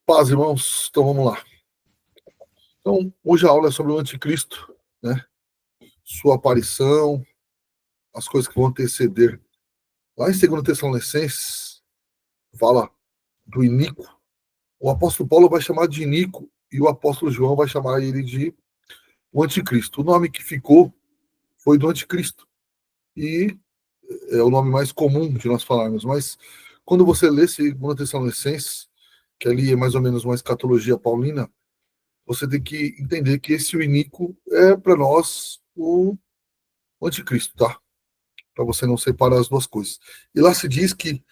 Paz, irmãos. Então vamos lá. Então, hoje a aula é sobre o anticristo, né? Sua aparição, as coisas que vão anteceder. Lá em 2 Tessalonicenses, fala do Inico. O apóstolo Paulo vai chamar de Inico e o apóstolo João vai chamar ele de o anticristo. O nome que ficou foi do anticristo. E é o nome mais comum de nós falarmos. Mas quando você lê 2 Tessalonicenses, que ali é mais ou menos uma escatologia paulina, você tem que entender que esse Inico é para nós o anticristo, tá? Para você não separar as duas coisas. E lá se diz que,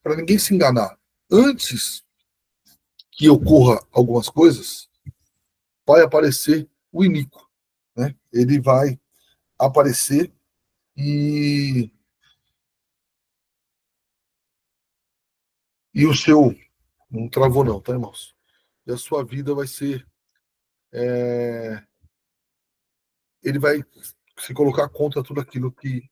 para ninguém se enganar, antes que ocorra algumas coisas, vai aparecer o Inico, né? Ele vai aparecer e o seu não travou não, tá, irmãos? E a sua vida vai ser ele vai se colocar contra tudo aquilo que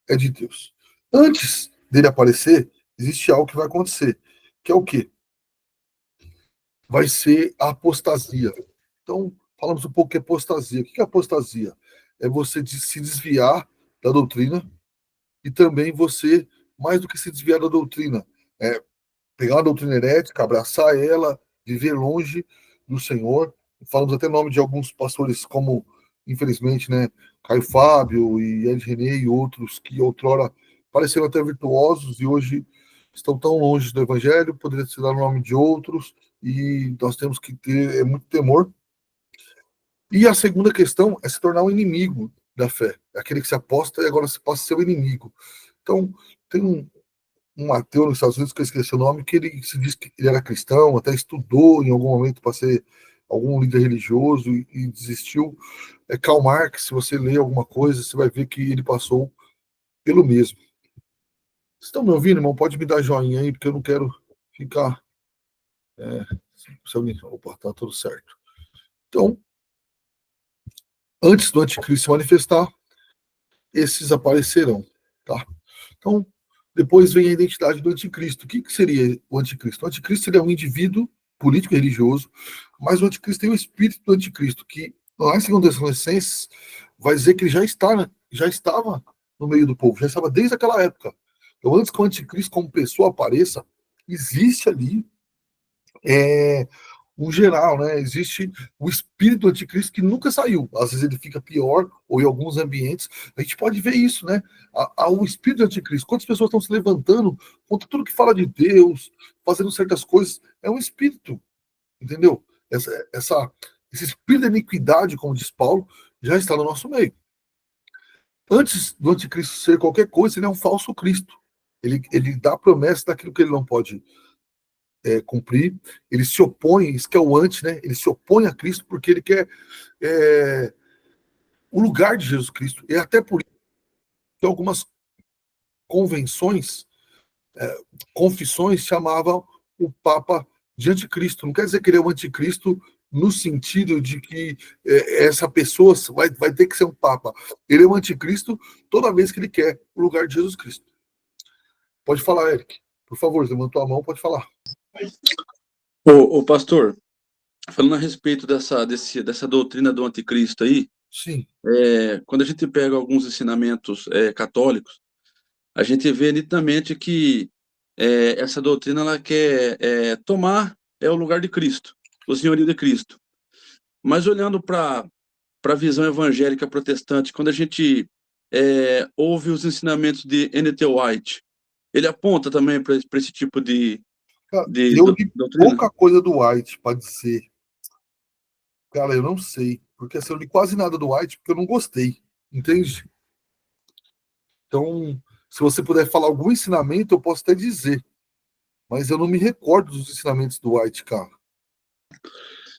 é de Deus. Antes dele aparecer, existe algo que vai acontecer, que é o quê? Vai ser a apostasia. Então, falamos um pouco de apostasia. O que é apostasia? É você se desviar da doutrina e também você, mais do que se desviar da doutrina, é pegar a doutrina herética, abraçar ela, viver longe do Senhor. Falamos até o nome de alguns pastores, como, infelizmente, né, Caio Fábio e Ed René e outros que outrora pareceram até virtuosos e hoje estão tão longe do Evangelho, poderia se dar o nome de outros, e nós temos que ter muito temor. E a segunda questão é se tornar um inimigo da fé, aquele que se aposta e agora se passa a ser o inimigo. Então, tem um ateu nos Estados Unidos, que eu esqueci o nome, que ele se diz que ele era cristão, até estudou em algum momento para ser algum líder religioso e desistiu. É Karl Marx, se você ler alguma coisa, você vai ver que ele passou pelo mesmo. Vocês estão me ouvindo, irmão? Pode me dar joinha aí, porque eu não quero ficar. Se alguém... Opa, tá tudo certo. Então, antes do anticristo se manifestar, esses aparecerão, tá? Então, depois vem a identidade do anticristo. O que seria o anticristo? O anticristo seria um indivíduo político e religioso, mas o anticristo tem o espírito do anticristo, que lá em 2 Tessalonicenses vai dizer que ele já estava no meio do povo, já estava desde aquela época. Então, antes que o anticristo como pessoa apareça, existe ali um geral, né? Existe o espírito do anticristo que nunca saiu. Às vezes ele fica pior, ou em alguns ambientes. A gente pode ver isso, né? O espírito do anticristo. Quantas pessoas estão se levantando contra tudo que fala de Deus, fazendo certas coisas? É um espírito, entendeu? Esse espírito da iniquidade, como diz Paulo, já está no nosso meio. Antes do anticristo ser qualquer coisa, ele é um falso Cristo. Ele dá promessa daquilo que ele não pode cumprir, ele se opõe, isso que é o anti, né? Ele se opõe a Cristo porque ele quer o lugar de Jesus Cristo. E até por isso que algumas convenções, confissões chamavam o Papa de anticristo. Não quer dizer que ele é um anticristo no sentido de que essa pessoa vai ter que ser um Papa. Ele é um anticristo toda vez que ele quer o lugar de Jesus Cristo. Pode falar, Eric. Por favor, levantou a mão, pode falar. Ô pastor, falando a respeito dessa doutrina do anticristo aí, sim, quando a gente pega alguns ensinamentos católicos, a gente vê nitidamente que essa doutrina ela quer tomar o lugar de Cristo, o senhorio de Cristo. Mas olhando para a visão evangélica protestante, quando a gente ouve os ensinamentos de N.T. White, ele aponta também para esse tipo de eu li doutrina? pouca coisa do White para dizer. Cara, eu não sei. Porque assim, eu li quase nada do White porque eu não gostei. Entende? Então, se você puder falar algum ensinamento, eu posso até dizer. Mas eu não me recordo dos ensinamentos do White, cara.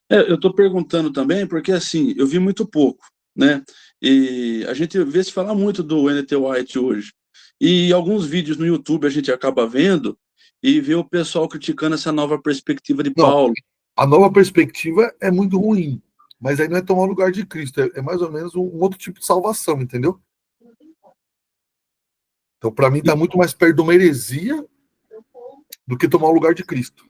Eu estou perguntando também porque, assim, eu vi muito pouco, né? E a gente vê se falar muito do N.T. White hoje. E alguns vídeos no YouTube a gente acaba vendo e vê o pessoal criticando essa nova perspectiva de Não, Paulo. a nova perspectiva é muito ruim. Mas aí não é tomar o lugar de Cristo. É mais ou menos um outro tipo de salvação, entendeu? Então, para mim, está muito mais perto de uma heresia do que tomar o lugar de Cristo.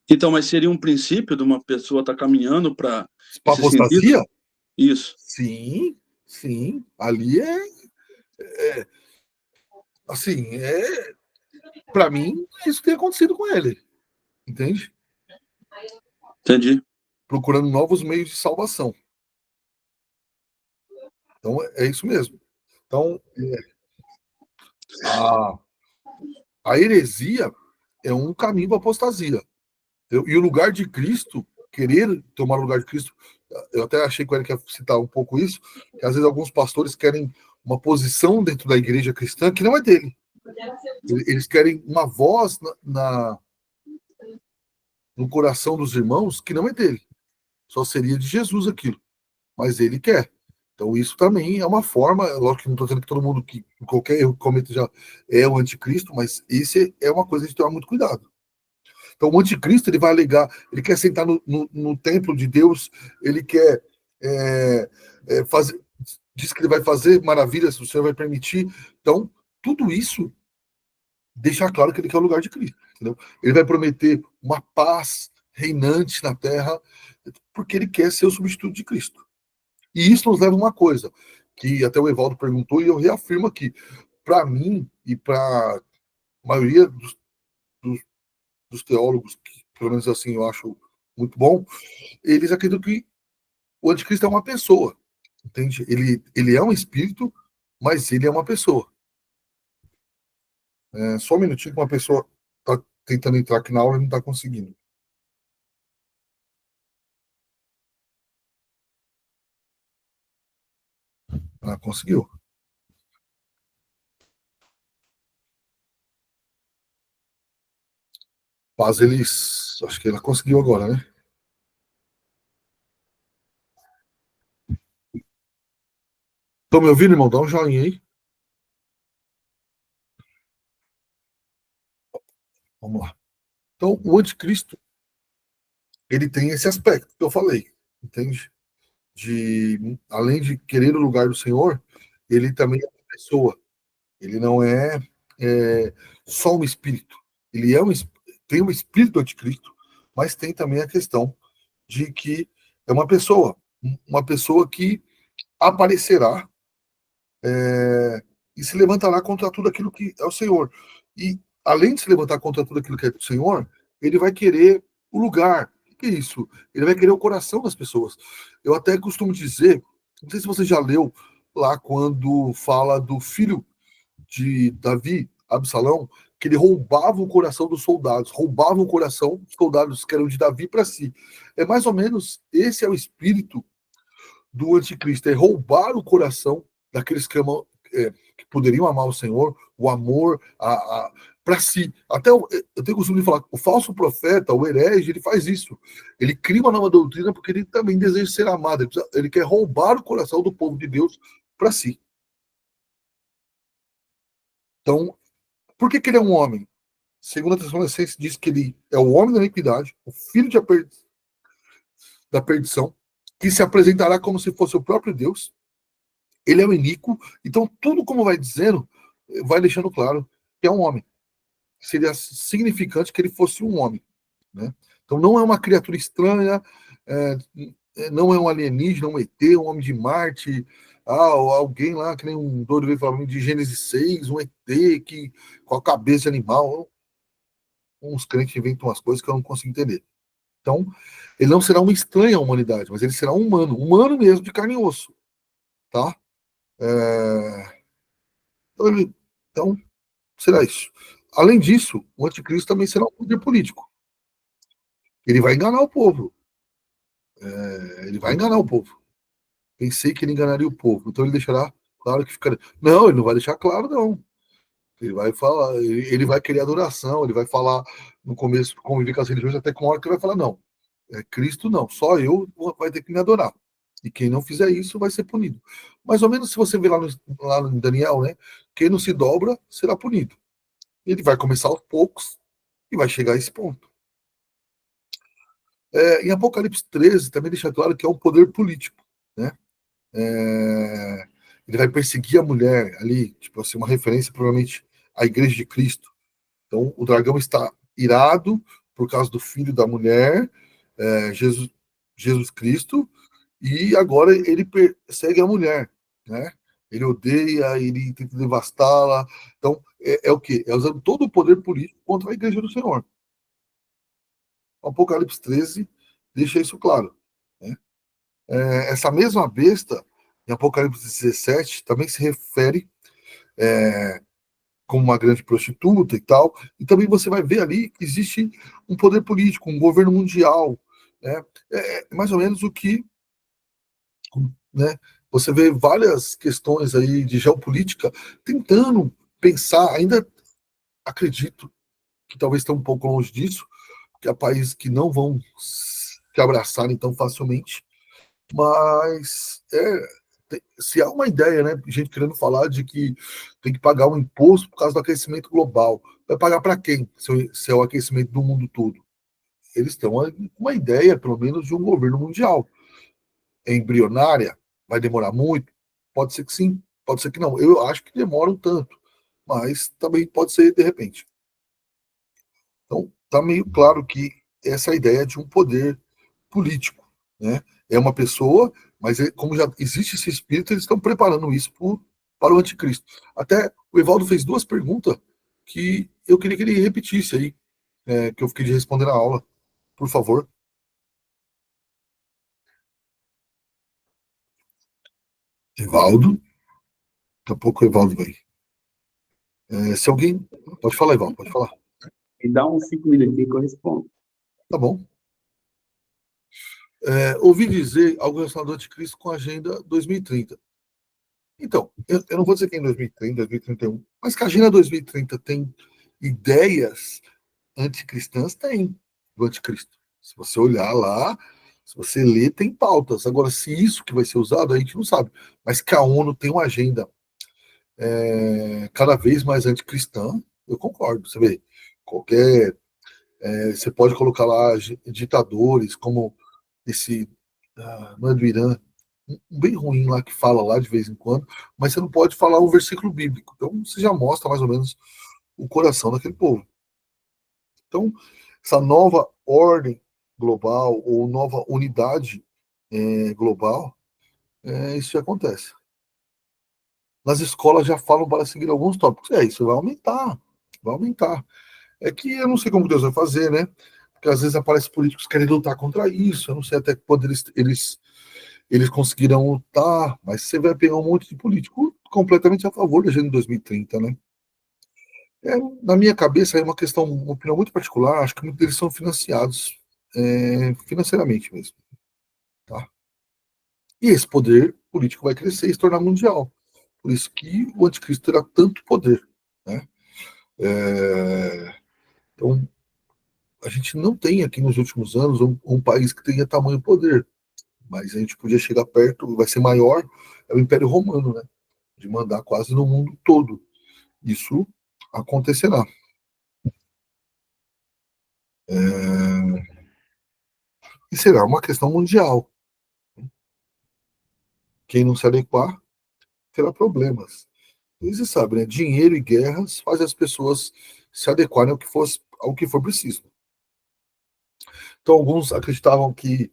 Então, mas seria um princípio de uma pessoa estar caminhando para esse Apostasia? sentido? Isso. Sim, sim. Ali assim, para mim, isso tem acontecido com ele. Entende? Entendi. Procurando novos meios de salvação. Então, é isso mesmo. Então, a heresia é um caminho para apostasia. E o lugar de Cristo, querer tomar o lugar de Cristo, eu até achei que ele quer citar um pouco isso, que às vezes alguns pastores querem uma posição dentro da igreja cristã que não é dele. Eles querem uma voz no coração dos irmãos que não é dele. Só seria de Jesus aquilo. Mas ele quer. Então isso também é uma forma, lógico que não estou dizendo que todo mundo que qualquer erro que cometa já é o anticristo, mas esse é uma coisa de tomar muito cuidado. Então o anticristo ele vai alegar, ele quer sentar no templo de Deus, ele quer fazer, diz que ele vai fazer maravilhas, o Senhor vai permitir. Então tudo isso deixa claro que ele quer o lugar de Cristo. Entendeu? Ele vai prometer uma paz reinante na terra, porque ele quer ser o substituto de Cristo. E isso nos leva a uma coisa, que até o Evaldo perguntou, e eu reafirmo aqui. Para mim, e para a maioria dos teólogos, que, pelo menos assim eu acho muito bom, eles acreditam que o anticristo é uma pessoa. Entende? Ele é um espírito, mas ele é uma pessoa. Só um minutinho que uma pessoa está tentando entrar aqui na aula e não está conseguindo. Ah, conseguiu. Mas eles. Acho que ela conseguiu agora, né? Estão me ouvindo, irmão? Dá um joinha aí. Vamos lá. Então, o anticristo, ele tem esse aspecto que eu falei, entende? Além de querer o lugar do Senhor, ele também é uma pessoa. Ele não é só um espírito. Ele tem um espírito do anticristo, mas tem também a questão de que é uma pessoa que aparecerá e se levantará contra tudo aquilo que é o Senhor. E, além de se levantar contra tudo aquilo que é do Senhor, ele vai querer o lugar. O que é isso? Ele vai querer o coração das pessoas. Eu até costumo dizer, não sei se você já leu lá quando fala do filho de Davi, Absalão, que ele roubava o coração dos soldados, roubava o coração dos soldados que eram de Davi para si. É mais ou menos esse é o espírito do anticristo, é roubar o coração daqueles que poderiam amar o Senhor, o amor para si. Até eu tenho costume de falar, o falso profeta, o herege, ele faz isso. Ele cria uma nova doutrina porque ele também deseja ser amado. Ele quer roubar o coração do povo de Deus para si. Então, por que ele é um homem? Segundo a Tessalonicenses diz que ele é o homem da iniquidade, o filho da perdição, que se apresentará como se fosse o próprio Deus. Ele é o iníquo, então tudo como vai dizendo, vai deixando claro que é um homem. Seria significante que ele fosse um homem. Né? Então não é uma criatura estranha, não é um alienígena, um ET, um homem de Marte, alguém lá, que nem um doido veio falar de Gênesis 6, um ET que, com a cabeça de animal. Uns crentes inventam umas coisas que eu não consigo entender. Então, ele não será um estranho à humanidade, mas ele será um humano mesmo, de carne e osso. Tá? Então, será isso. Além disso, o anticristo também será um poder político. Ele vai enganar o povo. Ele vai enganar o povo. Pensei que ele enganaria o povo. Então ele deixará claro que ficará. Não, ele não vai deixar claro, não. Ele vai falar, ele vai querer adoração, ele vai falar no começo, conviver com as religiões, até com uma hora que ele vai falar, não. Cristo não, só eu vai ter que me adorar. E quem não fizer isso vai ser punido. Mais ou menos se você ver lá no Daniel, né? Quem não se dobra será punido. Ele vai começar aos poucos e vai chegar a esse ponto. Em Apocalipse 13 também deixa claro que é um poder político, né? Ele vai perseguir a mulher ali, tipo assim, uma referência provavelmente à Igreja de Cristo. Então o dragão está irado, por causa do filho da mulher, Jesus Cristo, e agora ele persegue a mulher, né? Ele odeia, ele tenta devastá-la. Então, é o quê? É usando todo o poder político contra a igreja do Senhor. O Apocalipse 13 deixa isso claro, né? Essa mesma besta, em Apocalipse 17, também se refere como uma grande prostituta e tal. E também você vai ver ali que existe um poder político, um governo mundial, né? É mais ou menos o que, né? Você vê várias questões aí de geopolítica tentando pensar, ainda acredito que talvez esteja um pouco longe disso, que há países que não vão se abraçarem tão facilmente, mas se há uma ideia, né, gente querendo falar de que tem que pagar um imposto por causa do aquecimento global, vai pagar para quem, se é o aquecimento do mundo todo? Eles têm uma ideia, pelo menos, de um governo mundial. É embrionária? Vai demorar muito? Pode ser que sim, pode ser que não. Eu acho que demora um tanto, mas também pode ser de repente. Então, está meio claro que essa ideia de um poder político, né? É uma pessoa, mas como já existe esse espírito, eles estão preparando isso para o anticristo. Até o Evaldo fez duas perguntas que eu queria que ele repetisse aí, que eu fiquei de responder na aula, por favor. Evaldo, daqui a pouco o Evaldo vem. Se alguém. Pode falar, Evaldo, pode falar. Me dá uns 5 minutinhos que eu respondo. Tá bom. Ouvi dizer algo relacionado ao anticristo com a Agenda 2030. Então, eu não vou dizer que é em 2030, 2031, mas que a Agenda 2030 tem ideias anticristãs, tem do anticristo. Se você olhar lá, se você ler, tem pautas. Agora, se isso que vai ser usado, a gente não sabe. Mas que a ONU tem uma agenda cada vez mais anticristã, eu concordo. Você vê, qualquer. Você pode colocar lá ditadores, como esse. Não é do Irã, um bem ruim lá que fala lá de vez em quando, mas você não pode falar um versículo bíblico. Então você já mostra mais ou menos o coração daquele povo. Então, essa nova ordem global ou nova unidade global, isso já acontece. Nas escolas já falam para seguir alguns tópicos. Isso vai aumentar, vai aumentar. É que eu não sei como Deus vai fazer, né? Porque às vezes aparecem políticos querendo lutar contra isso. Eu não sei até quando eles conseguirão lutar, mas você vai pegar um monte de político completamente a favor da Agenda 2030, né? Na minha cabeça é uma questão, uma opinião muito particular, acho que muitos deles são financiados financeiramente mesmo, tá? E esse poder político vai crescer e se tornar mundial. Por isso que o anticristo terá tanto poder, né? Então, a gente não tem aqui nos últimos anos um país que tenha tamanho poder, mas a gente podia chegar perto, vai ser maior, é o Império Romano, né? De mandar quase no mundo todo. Isso acontecerá. E será uma questão mundial. Quem não se adequar terá problemas. E você sabe, né? Dinheiro e guerras fazem as pessoas se adequarem ao que for preciso. Então, alguns acreditavam que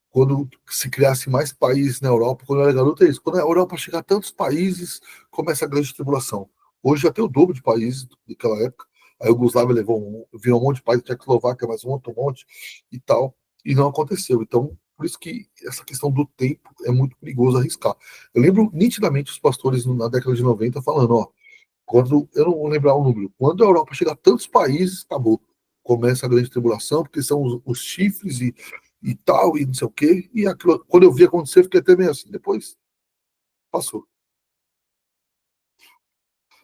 quando se criasse mais países na Europa, quando eu era garoto, é isso. Quando a Europa chegar a tantos países, começa a grande tribulação. Hoje já tem o dobro de países daquela época. A Iugoslávia virou um monte de países, Tchecoslováquia mais um outro monte e tal, e não aconteceu. Então, por isso que essa questão do tempo é muito perigoso arriscar. Eu lembro nitidamente os pastores na década de 90 falando, ó, quando, eu não vou lembrar o número, quando a Europa chega a tantos países, acabou. Começa a grande tribulação, porque são os chifres e tal, e não sei o quê. E aquilo, quando eu vi acontecer, fiquei até meio assim. Depois passou.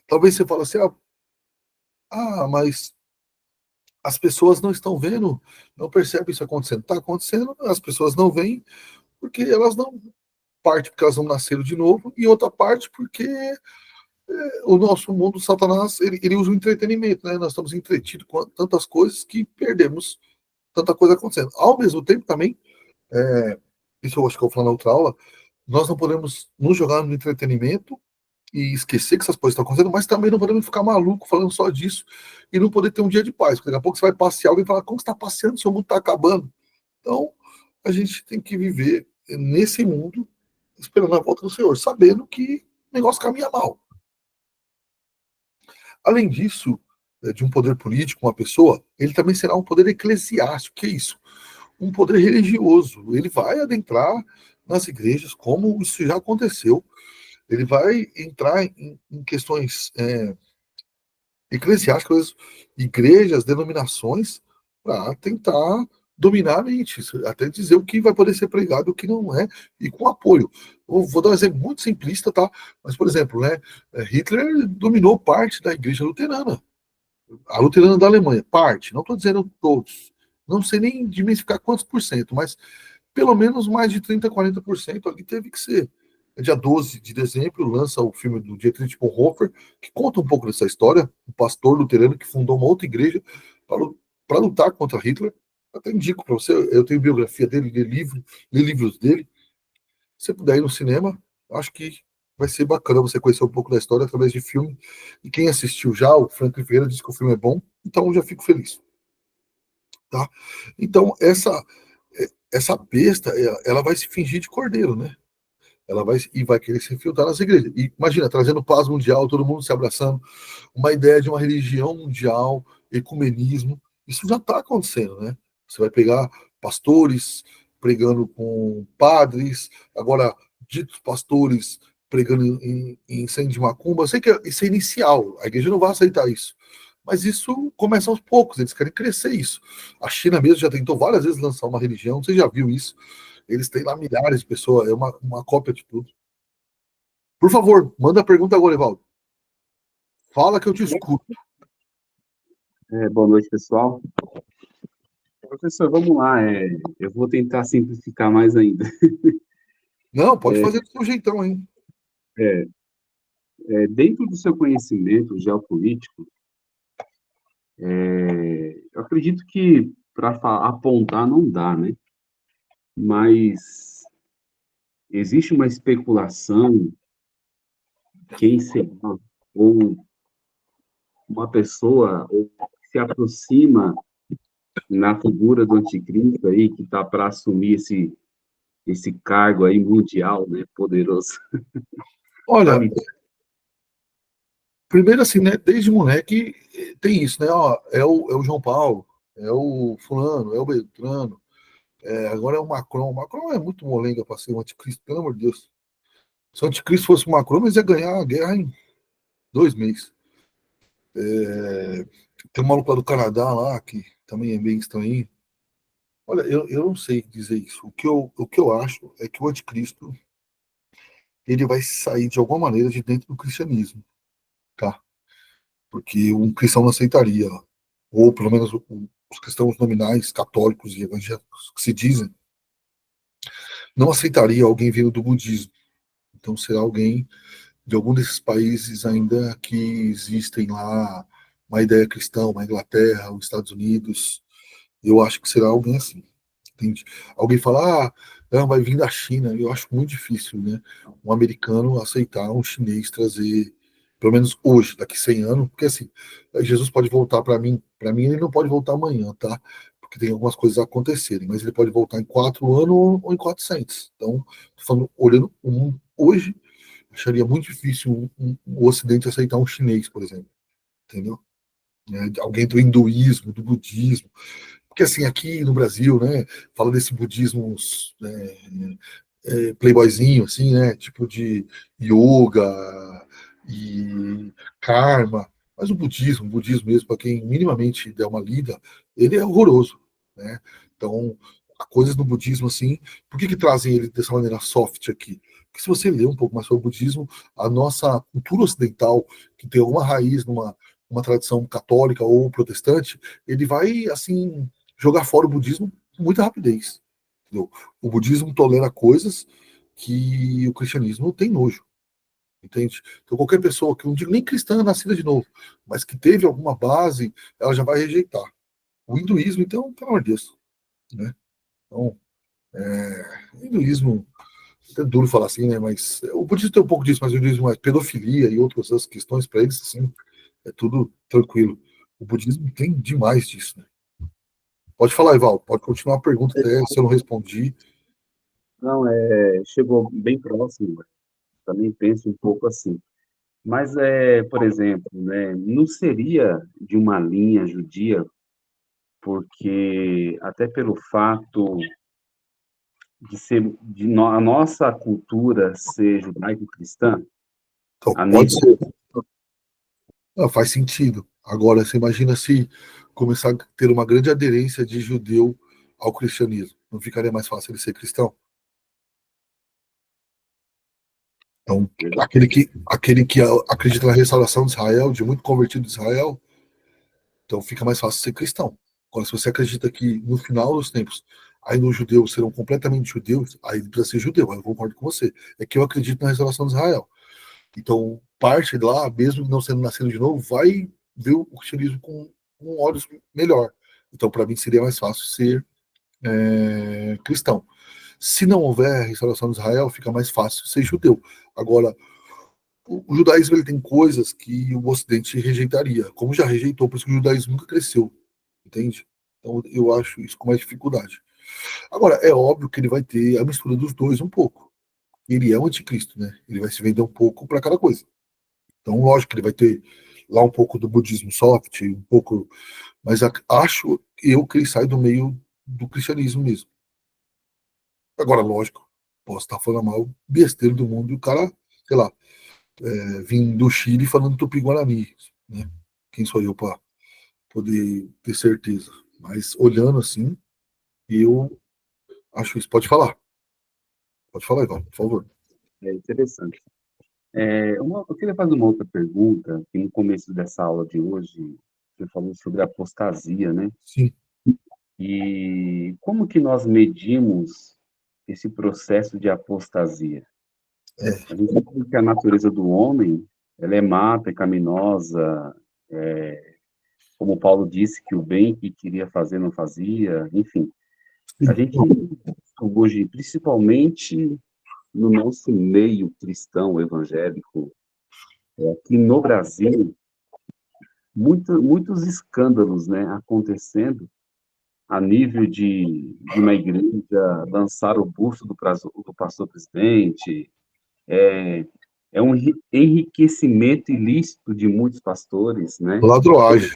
Talvez você fale assim, mas as pessoas não estão vendo, não percebem isso acontecendo. Está acontecendo, as pessoas não veem, porque elas não. Parte porque elas não nasceram de novo, e outra parte porque o nosso mundo, Satanás, ele usa o entretenimento, né? Nós estamos entretidos com tantas coisas que perdemos tanta coisa acontecendo. Ao mesmo tempo, também, isso eu acho que eu vou falar na outra aula, nós não podemos nos jogar no entretenimento e esquecer que essas coisas estão acontecendo, mas também não podemos ficar maluco falando só disso e não poder ter um dia de paz. Porque daqui a pouco você vai passear, alguém fala, como você está passeando, seu mundo está acabando. Então, a gente tem que viver nesse mundo, esperando a volta do Senhor, sabendo que o negócio caminha mal. Além disso, de um poder político, uma pessoa, ele também será um poder eclesiástico. Que é isso? Um poder religioso. Ele vai adentrar nas igrejas, como isso já aconteceu. Ele vai entrar em questões eclesiásticas, igrejas, denominações, para tentar dominar a mente, até dizer o que vai poder ser pregado e o que não é, e com apoio. Eu vou dar um exemplo muito simplista, tá? Mas, por exemplo, né, Hitler dominou parte da igreja luterana, a luterana da Alemanha, parte, não estou dizendo todos, não sei nem dimensificar quantos por cento, mas pelo menos mais de 30, 40% ali teve que ser. Dia 12 de dezembro lança o filme do Dietrich Bonhoeffer, que conta um pouco dessa história, um pastor luterano que fundou uma outra igreja para lutar contra Hitler. Até indico para você, eu tenho biografia dele, li livros dele. Se você puder ir no cinema, acho que vai ser bacana você conhecer um pouco da história através de filme. E quem assistiu já, o Franklin Ferreira disse que o filme é bom, então eu já fico feliz. Tá? Então, essa besta, ela vai se fingir de cordeiro, né? Ela vai querer se infiltrar nas igrejas. E imagina, trazendo paz mundial, todo mundo se abraçando, uma ideia de uma religião mundial, ecumenismo. Isso já está acontecendo, né? Você vai pegar pastores pregando com padres, agora ditos pastores pregando em incêndio de macumba. Eu sei que isso é inicial, a igreja não vai aceitar isso. Mas isso começa aos poucos, eles querem crescer isso. A China mesmo já tentou várias vezes lançar uma religião, você já viu isso? Eles têm lá milhares de pessoas, é uma cópia de tudo. Por favor, manda a pergunta agora, Evaldo. Fala que eu te escuto. Boa noite, pessoal. Professor, vamos lá. Eu vou tentar simplificar mais ainda. Não, pode fazer do seu jeitão, hein? Dentro do seu conhecimento geopolítico, eu acredito que para apontar não dá, né? Mas existe uma especulação quem será ou uma pessoa ou que se aproxima na figura do anticristo aí que está para assumir esse cargo aí mundial, né, poderoso. Olha, Sabe? primeiro assim, né? Desde moleque tem isso, né? Ó, é o João Paulo, é o fulano, é o Beltrano, agora é o Macron. O Macron é muito molenga para ser um anticristo, pelo amor de Deus. Se o anticristo fosse o Macron, mas ia ganhar a guerra em 2 meses. Tem um maluco lá do Canadá lá, que também é bem estranho. Olha, eu não sei dizer isso. O que eu acho é que o anticristo ele vai sair de alguma maneira de dentro do cristianismo, tá? Porque um cristão não aceitaria, ou pelo menos os cristãos nominais, católicos e evangélicos que se dizem, não aceitaria alguém vindo do budismo. Então será alguém de algum desses países ainda que existem lá, uma ideia cristã, uma Inglaterra, os Estados Unidos. Eu acho que será alguém assim. Entende? Alguém fala, não, vai vir da China. Eu acho muito difícil, né? Um americano aceitar um chinês trazer, pelo menos hoje, daqui 100 anos, porque assim, Jesus pode voltar para mim ele não pode voltar amanhã, tá? Porque tem algumas coisas a acontecerem, mas ele pode voltar em 4 anos ou em 400. Então, tô falando, olhando hoje, acharia muito difícil o Ocidente aceitar um chinês, por exemplo, entendeu? Alguém do hinduísmo, do budismo, porque assim, aqui no Brasil, né, fala desse budismo playboyzinho, assim, né, tipo de yoga e karma, mas o budismo mesmo, para quem minimamente der uma lida, ele é horroroso, né? Então, há coisas no budismo assim, por que trazem ele dessa maneira soft aqui? Porque se você ler um pouco mais sobre o budismo, a nossa cultura ocidental, que tem alguma raiz numa tradição católica ou protestante, ele vai, assim, jogar fora o budismo com muita rapidez. Entendeu? O budismo tolera coisas que o cristianismo tem nojo, entende? Então, qualquer pessoa que não digo nem cristã nascida de novo, mas que teve alguma base, ela já vai rejeitar. O hinduísmo, então, pelo amor de Deus, né? Então, o hinduísmo, É duro falar assim, né? Mas o budismo tem um pouco disso, mas o judaísmo mais pedofilia e outras questões para eles, assim, é tudo tranquilo. O budismo tem demais disso, né? Pode falar, Ival, pode continuar a pergunta até se eu não respondi. Não, chegou bem próximo, também penso um pouco assim. Mas, por exemplo, né, não seria de uma linha judia, porque até pelo fato de ser a nossa cultura ser judaico-cristã, Então, a pode nível ser. Não, faz sentido. Agora, você imagina se começar a ter uma grande aderência de judeu ao cristianismo. Não ficaria mais fácil ele ser cristão? Então, aquele que acredita na restauração de Israel, de muito convertido de Israel, então fica mais fácil ser cristão. Agora, se você acredita que no final dos tempos, aí os judeus serão completamente judeus, aí ele precisa ser judeu. Aí eu concordo com você. É que eu acredito na restauração de Israel. Então, parte de lá, mesmo não sendo nascido de novo, vai ver o cristianismo com olhos melhor. Então, para mim, seria mais fácil ser cristão. Se não houver restauração de Israel, fica mais fácil ser judeu. Agora, o judaísmo ele tem coisas que o Ocidente rejeitaria, como já rejeitou, por isso que o judaísmo nunca cresceu, entende? Então, eu acho isso com mais dificuldade. Agora, é óbvio que ele vai ter a mistura dos dois um pouco. Ele é o anticristo, né? Ele vai se vender um pouco para cada coisa. Então, lógico que ele vai ter lá um pouco do budismo soft, um pouco, mas acho eu que ele sai do meio do cristianismo mesmo. Agora, lógico, posso estar falando mal besteira do mundo e o cara, sei lá, vim do Chile falando tupi-guarani, né? Quem sou eu para poder ter certeza? Mas olhando assim, eu acho isso. Pode falar, Ivan, por favor. é interessante. Eu queria fazer uma outra pergunta, que no começo dessa aula de hoje, você falou sobre apostasia, né? Sim. E como que nós medimos esse processo de apostasia? A gente sabe que a natureza do homem, ela é má, pecaminosa, como Paulo disse, que o bem que queria fazer não fazia, enfim. A Sim. gente hoje, principalmente no nosso meio cristão evangélico, aqui no Brasil, muitos escândalos, né, acontecendo a nível de uma igreja lançar o busto do pastor presidente, é um enriquecimento ilícito de muitos pastores, né? Ladroagem.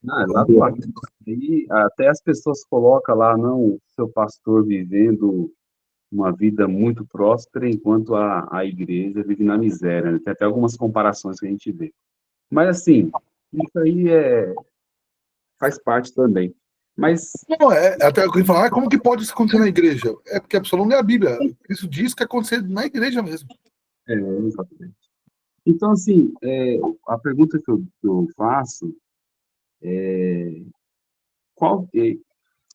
Ah, lá do lado. E até as pessoas colocam lá, não, o seu pastor vivendo uma vida muito próspera, enquanto a igreja vive na miséria, né? Tem até algumas comparações que a gente vê. Mas, assim, isso aí faz parte também. Mas, Não, até alguém fala, como que pode isso acontecer na igreja? É porque a pessoa não lê a Bíblia. Isso diz que acontecer na igreja mesmo. exatamente. Então, assim, a pergunta que eu faço qual,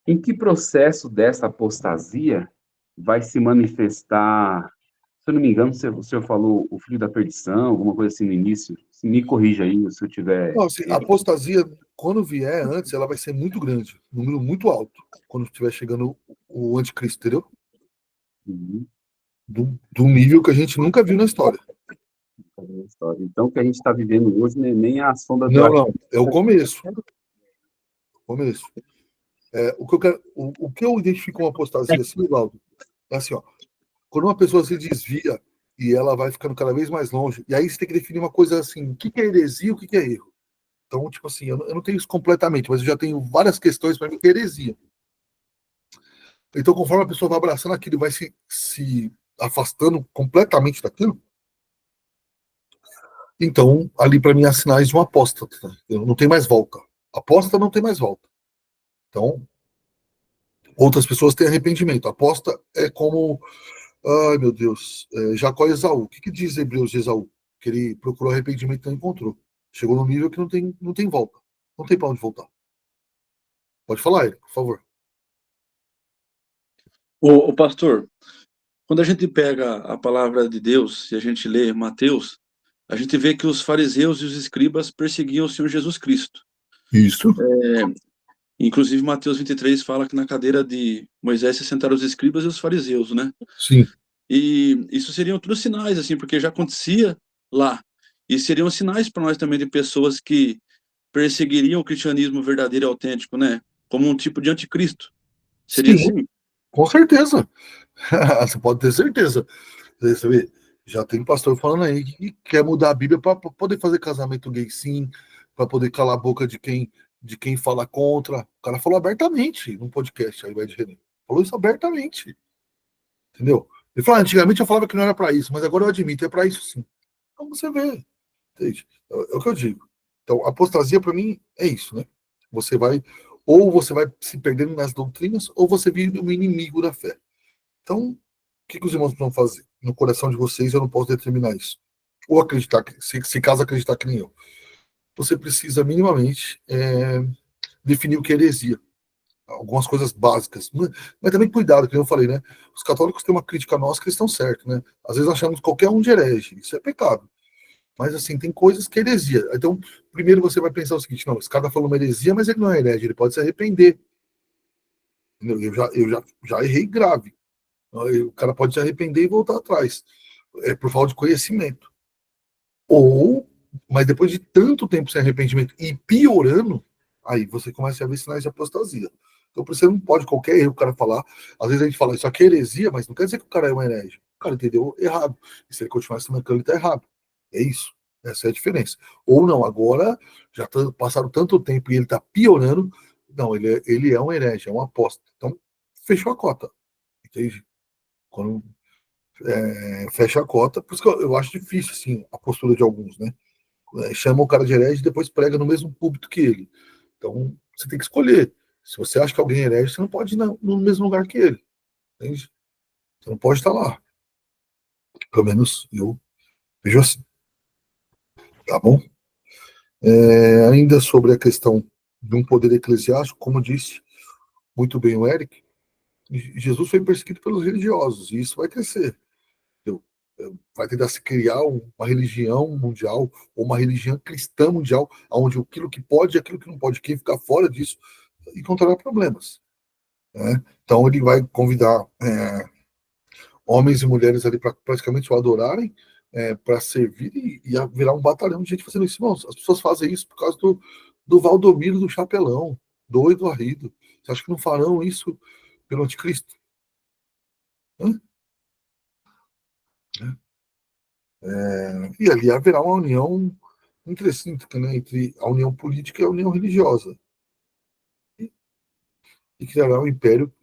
em que processo dessa apostasia vai se manifestar? Se eu não me engano, o senhor falou o filho da perdição, alguma coisa assim no início. Me corrija aí se eu tiver. Não, assim, a apostasia, quando vier antes, ela vai ser muito grande, um número muito alto, quando estiver chegando o anticristo, entendeu? Uhum. Do nível que a gente nunca viu na história. Então, o que a gente está vivendo hoje não é nem a sombra do Não, é o começo. Começo. O que eu identifico com apostasia, assim, Valdo, é assim, ó, quando uma pessoa se desvia e ela vai ficando cada vez mais longe, e aí você tem que definir uma coisa assim, o que é heresia e o que é erro. Então, tipo assim, eu não tenho isso completamente, mas eu já tenho várias questões para mim que é heresia. Então, conforme a pessoa vai abraçando aquilo e vai se afastando completamente daquilo, então, ali para mim há sinais de uma apóstata. Não tem mais volta. Aposta não tem mais volta. Então, outras pessoas têm arrependimento. Aposta é como, ai meu Deus, Jacó e Esaú. O que diz Hebreus de Esaú? Que ele procurou arrependimento e não encontrou. Chegou num nível que não tem volta. Não tem para onde voltar. Pode falar, ele, por favor. O pastor, quando a gente pega a palavra de Deus e a gente lê Mateus, a gente vê que os fariseus e os escribas perseguiam o Senhor Jesus Cristo. Isso. Inclusive, Mateus 23 fala que na cadeira de Moisés se sentaram os escribas e os fariseus, né? Sim. E isso seriam todos sinais, assim, porque já acontecia lá. E seriam sinais para nós também de pessoas que perseguiriam o cristianismo verdadeiro e autêntico, né? Como um tipo de anticristo. Seria Sim, assim? com certeza. Você pode ter certeza. Você vê, já tem pastor falando aí que quer mudar a Bíblia para poder fazer casamento gay, sim, para poder calar a boca de quem fala contra. O cara falou abertamente num podcast aí, vai de René. Falou isso abertamente, entendeu? Ele falou, antigamente eu falava que não era para isso, mas agora eu admito, é para isso sim. Então você vê, entende? É o que eu digo. Então, apostasia para mim é isso, né? Você vai, ou você vai se perdendo nas doutrinas, ou você vira um inimigo da fé. Então, o que os irmãos vão fazer? No coração de vocês, eu não posso determinar isso. Ou acreditar, se caso acreditar que nem eu. Você precisa minimamente definir o que é heresia. Algumas coisas básicas. Mas também cuidado, que eu falei, né? Os católicos têm uma crítica nossa que eles estão certos, né? Às vezes achamos qualquer um de herege. Isso é pecado. Mas, assim, tem coisas que é heresia. Então, primeiro você vai pensar o seguinte: não, esse cara falou uma heresia, mas ele não é herege, ele pode se arrepender. Eu já errei grave. O cara pode se arrepender e voltar atrás. É por falta de conhecimento. Ou, mas depois de tanto tempo sem arrependimento e piorando, aí você começa a ver sinais de apostasia. Então, por isso, não pode qualquer erro o cara falar. Às vezes a gente fala, isso aqui é heresia, mas não quer dizer que o cara é um herege. O cara entendeu errado. E se ele continuar se mancando, ele está errado. É isso. Essa é a diferença. Ou não, agora, já passaram tanto tempo e ele está piorando. Não, ele é um herege, é um apóstolo. Então, fechou a cota. Entende? Quando fecha a cota, por isso que eu acho difícil assim, a postura de alguns, né? Chama o cara de herege e depois prega no mesmo púlpito que ele. Então, você tem que escolher. Se você acha que alguém é herege, você não pode ir no mesmo lugar que ele. Entende? Você não pode estar lá. Pelo menos eu vejo assim. Tá bom? Ainda sobre a questão de um poder eclesiástico, como disse muito bem o Eric, Jesus foi perseguido pelos religiosos, e isso vai crescer. Entendeu? Vai tentar se criar uma religião mundial, ou uma religião cristã mundial, onde aquilo que pode e aquilo que não pode, quem ficar fora disso, encontrará problemas. Né? Então ele vai convidar homens e mulheres ali para praticamente o adorarem, para servir e virar um batalhão de gente fazendo isso. Irmãos, as pessoas fazem isso por causa do Valdomiro do Chapelão, doido, arrido. Você acha que não farão isso pelo anticristo? Hã? E ali haverá uma união intrínseca, né, entre a união política e a união religiosa. E criará um império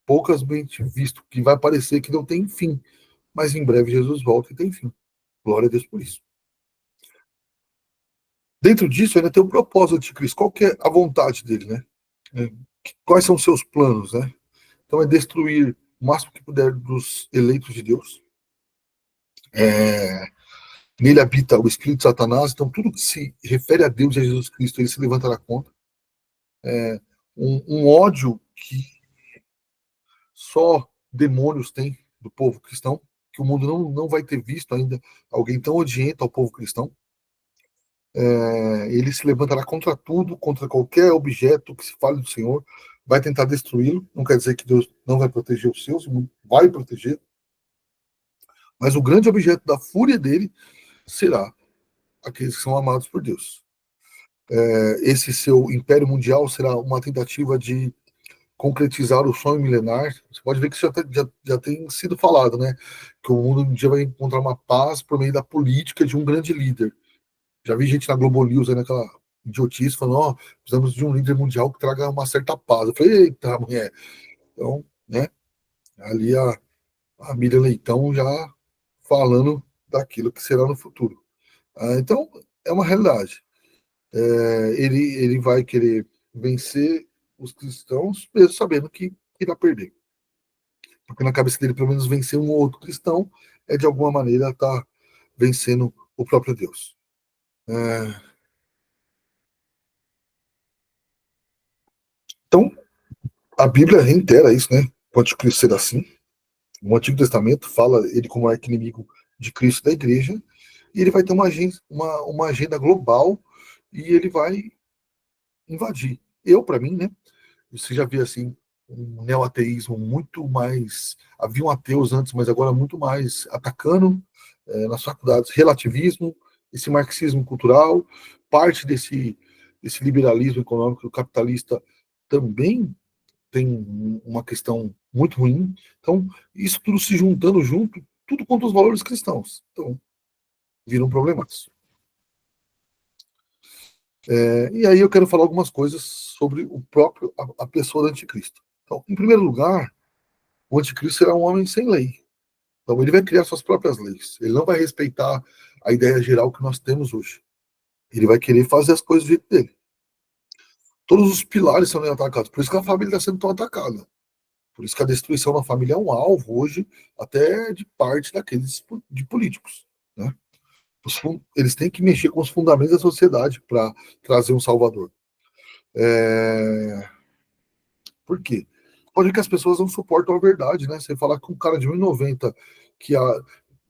poucasmente visto, que vai parecer que não tem fim. Mas em breve Jesus volta e tem fim. Glória a Deus por isso. Dentro disso, ainda tem o propósito de Cristo. Qual que é a vontade dele, né? Quais são os seus planos, né? Então é destruir o máximo que puder dos eleitos de Deus. Nele habita o espírito de Satanás, então tudo que se refere a Deus e a Jesus Cristo, ele se levantará contra. Um ódio que só demônios têm do povo cristão, que o mundo não vai ter visto ainda alguém tão odiento ao povo cristão. Ele se levantará contra tudo, contra qualquer objeto que se fale do Senhor, vai tentar destruí-lo. Não quer dizer que Deus não vai proteger os seus, vai proteger. Mas o grande objeto da fúria dele será aqueles que são amados por Deus. Esse seu império mundial será uma tentativa de concretizar o sonho milenar. Você pode ver que isso já tem sido falado, né? Que o mundo um dia vai encontrar uma paz por meio da política de um grande líder. Já vi gente na Globo News, aí, naquela idiotice, falando: ó, precisamos de um líder mundial que traga uma certa paz. Eu falei: eita, mulher. Então, né? Ali a Miriam Leitão já falando daquilo que será no futuro. Então, é uma realidade. Ele vai querer vencer os cristãos, mesmo sabendo que irá perder. Porque na cabeça dele, pelo menos, vencer um ou outro cristão é, de alguma maneira, estar vencendo o próprio Deus. Então, a Bíblia reitera isso, né? Pode crescer assim. O Antigo Testamento fala ele como arqui-inimigo de Cristo da igreja, e ele vai ter uma agenda global, e ele vai invadir. Para mim, né? Você já vê assim, um neoateísmo muito mais. Haviam ateus antes, mas agora muito mais atacando nas faculdades relativismo, esse marxismo cultural, parte desse liberalismo econômico capitalista também tem uma questão muito ruim. Então, isso tudo se juntando junto, tudo contra os valores cristãos. Então, vira um problema. E aí eu quero falar algumas coisas sobre o próprio, a pessoa do anticristo. Então, em primeiro lugar, o anticristo será um homem sem lei. Então, ele vai criar suas próprias leis. Ele não vai respeitar a ideia geral que nós temos hoje. Ele vai querer fazer as coisas do jeito dele. Todos os pilares são atacados. Por isso que a família está sendo tão atacada. Por isso que a destruição da família é um alvo hoje, até de parte daqueles de políticos. Né? Eles têm que mexer com os fundamentos da sociedade para trazer um salvador. Por quê? Pode ver que as pessoas não suportam a verdade, né? Você falar com um cara de 1,90 que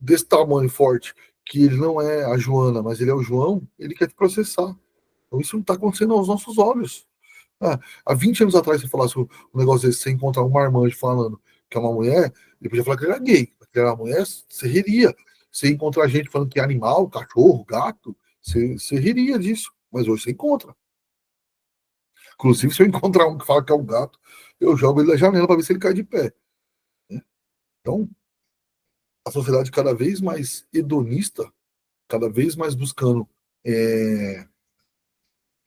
desse tamanho forte, que ele não é a Joana, mas ele é o João, ele quer te processar. Então isso não está acontecendo aos nossos olhos. Há 20 anos atrás, você falasse um negócio desse, você encontrar um marmanjo falando que é uma mulher, ele podia falar que ele era gay. Que ele era uma mulher, você riria. Você encontrar gente falando que é animal, cachorro, gato, você riria disso. Mas hoje você encontra. Inclusive, se eu encontrar um que fala que é um gato, eu jogo ele da janela para ver se ele cai de pé. Né? Então, a sociedade cada vez mais hedonista, cada vez mais buscando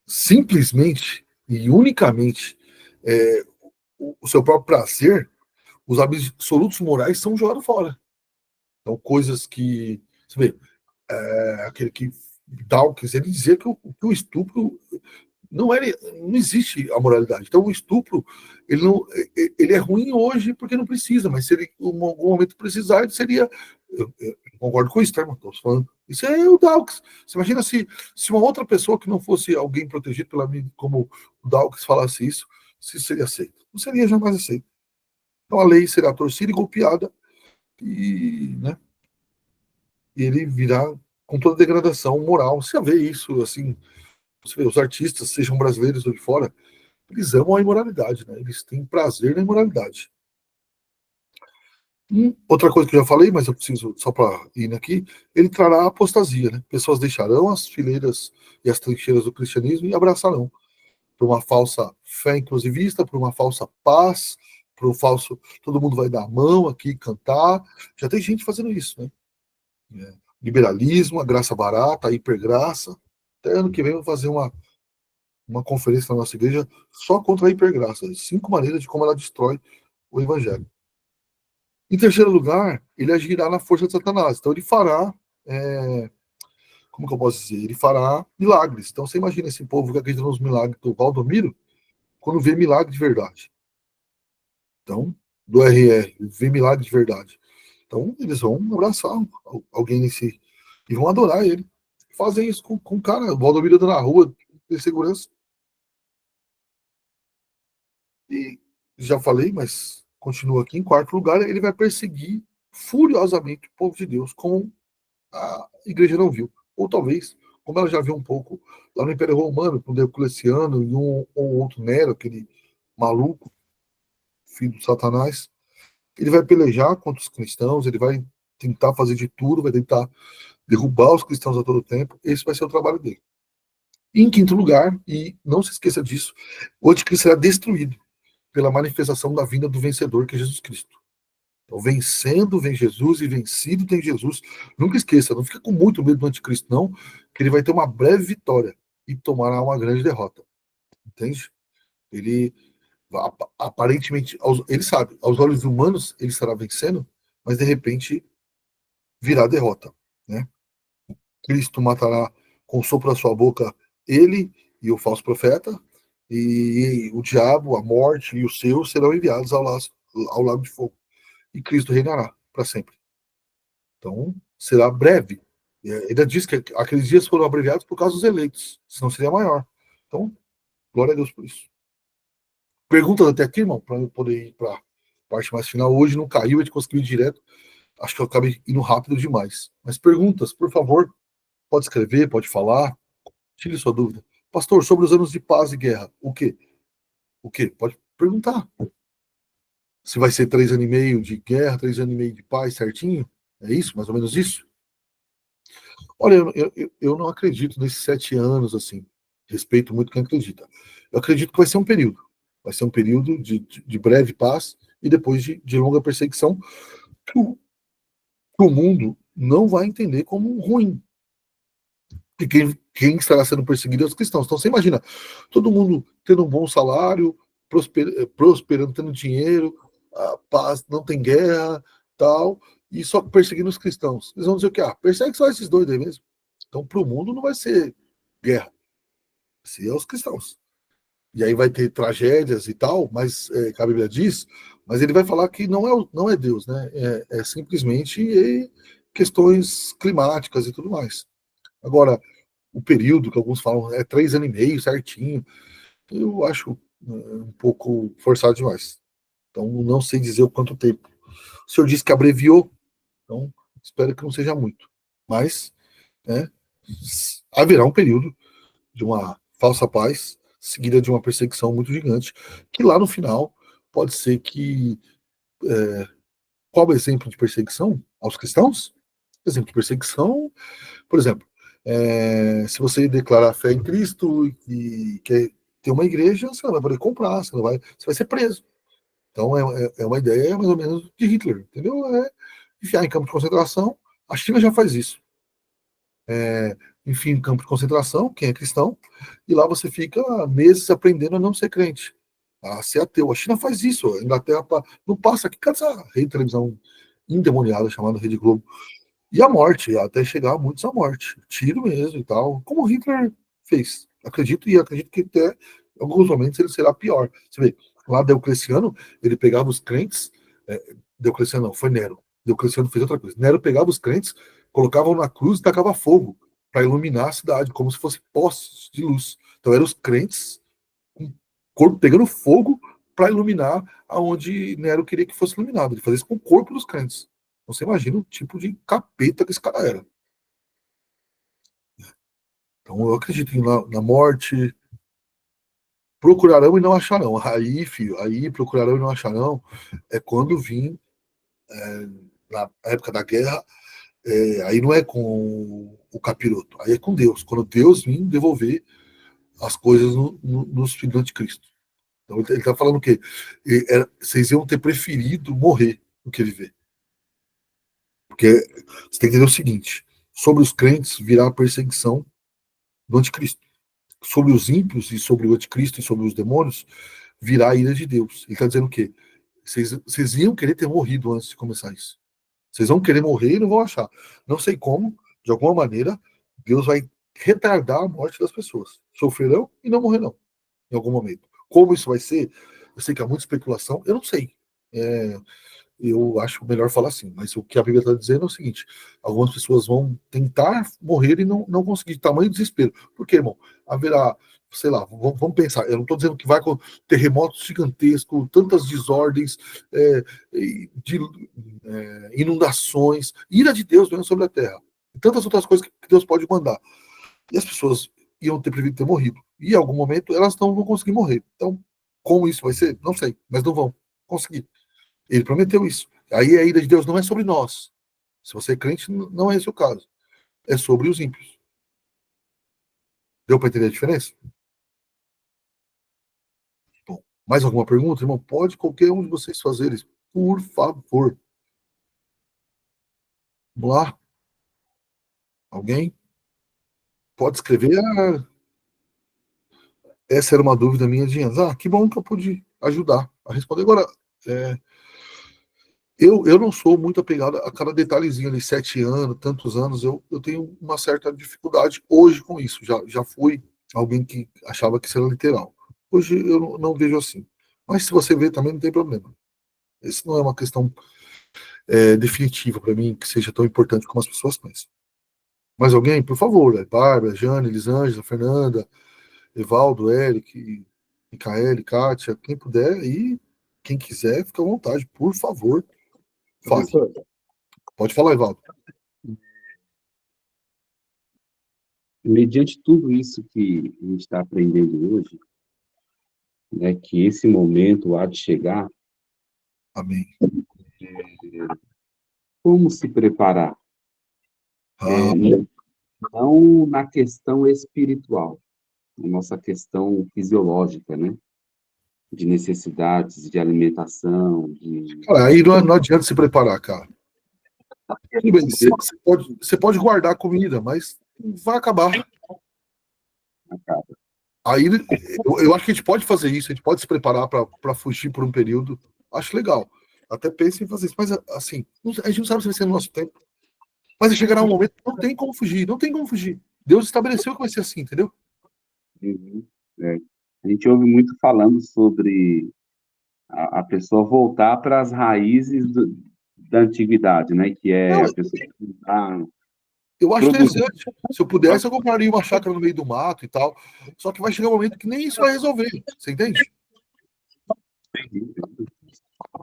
simplesmente e unicamente o seu próprio prazer, os absolutos morais são jogados fora. Então, coisas que. Você vê, aquele que Dawkins, ele dizia que o estupro não existe a moralidade. Então, o estupro, ele é ruim hoje porque não precisa, mas se ele em algum momento precisar, ele seria. Eu concordo com isso, tá, irmão? Estou falando. Isso é o Dawkins. Você imagina se uma outra pessoa que não fosse alguém protegido pela mim, como o Dawkins falasse isso, se seria aceito. Não seria jamais aceito. Então, a lei será torcida e golpeada né, e ele virá com toda a degradação moral. Você vê isso, assim, você vê, os artistas, sejam brasileiros ou de fora, eles amam a imoralidade, né? Eles têm prazer na imoralidade. Outra coisa que eu já falei, mas eu preciso, só para ir aqui, ele trará a apostasia, né? Pessoas deixarão as fileiras e as trincheiras do cristianismo e abraçarão por uma falsa fé inclusivista, por uma falsa paz, por um falso, todo mundo vai dar a mão aqui, cantar. Já tem gente fazendo isso, né? Liberalismo, a graça barata, a hipergraça. Até ano que vem eu vou fazer uma conferência na nossa igreja só contra a hipergraça. 5 maneiras de como ela destrói o evangelho. Em terceiro lugar, ele agirá na força de Satanás. Então ele fará, como que eu posso dizer? Ele fará milagres. Então você imagina esse povo que acredita nos milagres do Valdomiro, quando vê milagre de verdade. Então, do RR, vê milagre de verdade. Então eles vão abraçar alguém nesse e vão adorar ele. Fazem isso com o cara, o Valdomiro anda na rua, tem segurança. E já falei, mas continua aqui. Em quarto lugar, ele vai perseguir furiosamente o povo de Deus, como a igreja não viu. Ou talvez, como ela já viu um pouco lá no Império Romano, com Diocleciano e um ou outro Nero, aquele maluco, filho de Satanás. Ele vai pelejar contra os cristãos, ele vai tentar fazer de tudo, vai tentar derrubar os cristãos a todo tempo. Esse vai ser o trabalho dele. E em quinto lugar, e não se esqueça disso, o anticristo será destruído pela manifestação da vinda do vencedor, que é Jesus Cristo. Então, vencendo vem Jesus e vencido tem Jesus. Nunca esqueça, não fica com muito medo do anticristo, não, que ele vai ter uma breve vitória e tomará uma grande derrota. Entende? Ele, aparentemente, ele sabe, aos olhos humanos, ele estará vencendo, mas de repente virá derrota. Né? Cristo matará com o sopro da sua boca ele e o falso profeta, e o diabo, a morte e os seus serão enviados ao lago de fogo. E Cristo reinará para sempre. Então, será breve. Ainda diz que aqueles dias foram abreviados por causa dos eleitos, senão seria maior. Então, glória a Deus por isso. Perguntas até aqui, irmão, para eu poder ir para a parte mais final. Hoje não caiu, a gente conseguiu ir direto. Acho que eu acabei indo rápido demais. Mas perguntas, por favor, pode escrever, pode falar. Tire sua dúvida. Pastor, sobre os anos de paz e guerra, o quê? O quê? Pode perguntar. Se vai ser 3 anos e meio de guerra, 3 anos e meio de paz, certinho? É isso, mais ou menos isso? Olha, eu não acredito nesses 7 anos, assim. Respeito muito quem acredita. Eu acredito que vai ser um período. Vai ser um período de breve paz e depois de longa perseguição que o mundo não vai entender como ruim. E quem estará sendo perseguido é os cristãos. Então você imagina, todo mundo tendo um bom salário, prosperando, tendo dinheiro, a paz, não tem guerra, tal, e só perseguindo os cristãos. Eles vão dizer o quê? Persegue só esses dois aí mesmo. Então, para o mundo não vai ser guerra, vai ser os cristãos. E aí vai ter tragédias e tal, mas que a Bíblia diz, mas ele vai falar que não é Deus, né? É simplesmente questões climáticas e tudo mais. Agora, o período que alguns falam é 3 anos e meio, certinho, eu acho um pouco forçado demais. Então, não sei dizer o quanto tempo. O senhor disse que abreviou, então espero que não seja muito. Mas, né, haverá um período de uma falsa paz, seguida de uma perseguição muito gigante, que lá no final pode ser que. Qual é o exemplo de perseguição aos cristãos? Exemplo de perseguição, por exemplo, se você declarar fé em Cristo e quer ter uma igreja, você não vai poder comprar, você vai ser preso. Então é uma ideia mais ou menos de Hitler, entendeu? É enfiar em campo de concentração. A China já faz isso. Enfim, em campo de concentração, quem é cristão, e lá você fica meses aprendendo a não ser crente, a ser ateu. A China faz isso, a Inglaterra não passa aqui, cada essa rede de televisão endemoniada chamada Rede Globo. E a morte, até chegar a muitos à morte, tiro mesmo e tal, como Hitler fez. Acredito que até em alguns momentos ele será pior. Você vê, lá Diocleciano, ele pegava os crentes, Diocleciano não, foi Nero. Diocleciano fez outra coisa. Nero pegava os crentes, colocavam na cruz e tacava fogo para iluminar a cidade, como se fosse postes de luz. Então eram os crentes com o corpo pegando fogo para iluminar aonde Nero queria que fosse iluminado. Ele fazia isso com o corpo dos crentes. Você imagina o tipo de capeta que esse cara era. Então eu acredito na morte. Procurarão e não acharão. Aí, filho, aí procurarão e não acharão. É quando vim, na época da guerra, aí não é com o capiroto, aí é com Deus. Quando Deus vir devolver as coisas nos filhos do anticristo. Então ele está falando o quê? Vocês iam ter preferido morrer do que viver. Porque você tem que entender o seguinte: sobre os crentes virá a perseguição do anticristo. Sobre os ímpios e sobre o anticristo e sobre os demônios virá a ira de Deus. Ele está dizendo o quê? Vocês iam querer ter morrido antes de começar isso. Vocês vão querer morrer e não vão achar. Não sei como, de alguma maneira, Deus vai retardar a morte das pessoas. Sofrerão e não morrerão em algum momento. Como isso vai ser? Eu sei que há muita especulação, eu não sei. É, eu acho melhor falar assim, mas o que a Bíblia está dizendo é o seguinte: algumas pessoas vão tentar morrer e não conseguir, tamanho desespero. Por quê, irmão? Haverá, sei lá, vamos pensar, eu não estou dizendo que vai com terremotos gigantescos, tantas desordens, é, de, inundações, ira de Deus vendo sobre a terra, e tantas outras coisas que Deus pode mandar. E as pessoas iam ter previsto ter morrido. E em algum momento elas não vão conseguir morrer. Então, como isso vai ser? Não sei, mas não vão conseguir. Ele prometeu isso. Aí a ira de Deus não é sobre nós. Se você é crente, não é esse o caso. É sobre os ímpios. Deu para entender a diferença? Bom, mais alguma pergunta, irmão? Pode qualquer um de vocês fazerem, por favor. Vamos lá? Alguém? Pode escrever. Essa era uma dúvida minha de anos. Que bom que eu pude ajudar a responder. Agora, é, eu não sou muito apegado a cada detalhezinho ali, 7 anos, tantos anos. Eu tenho uma certa dificuldade hoje com isso. Já fui alguém que achava que isso era literal. Hoje eu não vejo assim. Mas se você ver também não tem problema. Isso não é uma questão definitiva para mim que seja tão importante como as pessoas pensam. Mais alguém, por favor? Bárbara, Jane, Elisângela, Fernanda, Evaldo, Eric, Micaele, Kátia, quem puder e quem quiser, fica à vontade, por favor, fale. Professor, Pode falar, Evaldo. mediante tudo isso que a gente está aprendendo hoje, né, que esse momento há de chegar, Amém. Como se preparar? Ah, Não na questão espiritual, na nossa questão fisiológica, né? De necessidades, de alimentação, de... cara, aí não adianta se preparar, cara. Tudo bem, você pode guardar comida, mas vai acabar. Aí eu acho que a gente pode fazer isso, a gente pode se preparar para fugir por um período. Acho legal. Até penso em fazer isso, mas assim, a gente não sabe se vai ser no nosso tempo. Mas chegará um momento que não tem como fugir, não tem como fugir. Deus estabeleceu que vai ser assim, entendeu? Uhum, é. A gente ouve muito falando sobre a pessoa voltar para as raízes da antiguidade, né? Que é Não, a pessoa eu acho produzir. interessante. Se eu pudesse, eu compraria uma chácara no meio do mato e tal. Só que vai chegar um momento que nem isso vai resolver. Você entende?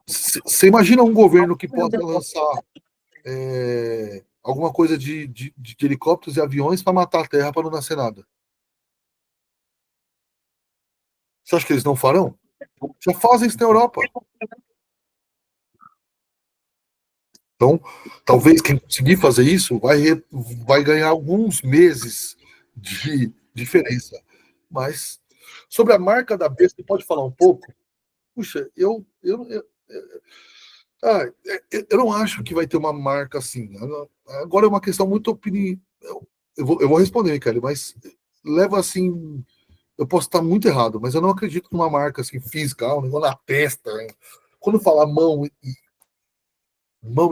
Você imagina um governo que possa lançar alguma coisa de helicópteros e aviões para matar a Terra para não nascer nada? Você acha que eles não farão? Já fazem isso na Europa. Então, talvez quem conseguir fazer isso vai ganhar alguns meses de diferença. Mas sobre a marca da besta, você pode falar um pouco? Puxa, eu não acho que vai ter uma marca assim. Agora é uma questão muito opinião. Eu vou responder, cara, mas leva assim. Eu posso estar muito errado, mas eu não acredito numa marca assim física, um negócio na testa. Hein? Quando fala mão